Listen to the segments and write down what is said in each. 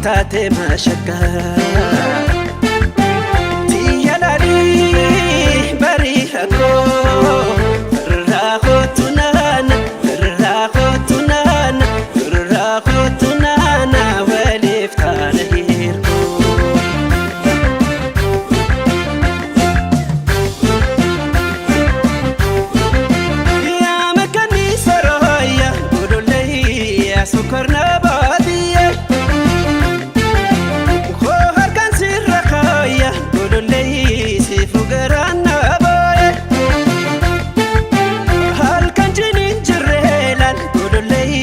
taate mashakkaa tiyalali bari hakoo rakotunana waliif taana hirkoo yaa makani saraya godolei yaa sokorna baadiye koo harkan sirrakaya godolei sifu garanna baye halkan jinin jirreelan godolei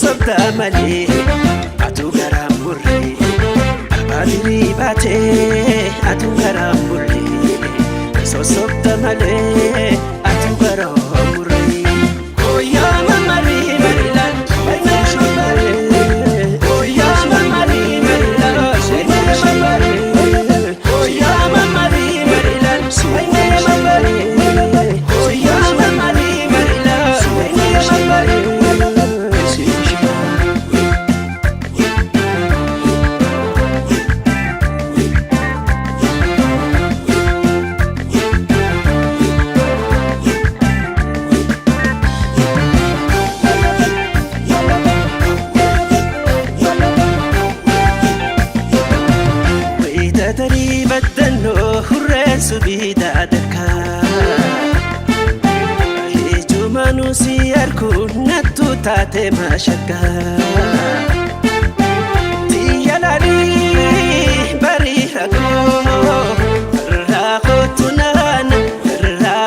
sobda male atu garam burre abadiri bate atu garam burre so sobda male atu garam burre oya mamari marilan ayna shobare oya mamari marilan ayna shobare oya mamari marilan ayna shobare oya mamari marilan ayna shobare تدري بدنو الرأس بيدادك هيجو منو سياركو نتو تاتي ماشكا تيالالي بريحكو راقوتنانا ولفتان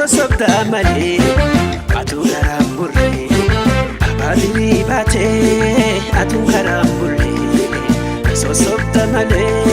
sobda male atu garam burre abadiri bate atu garam burre so sobda male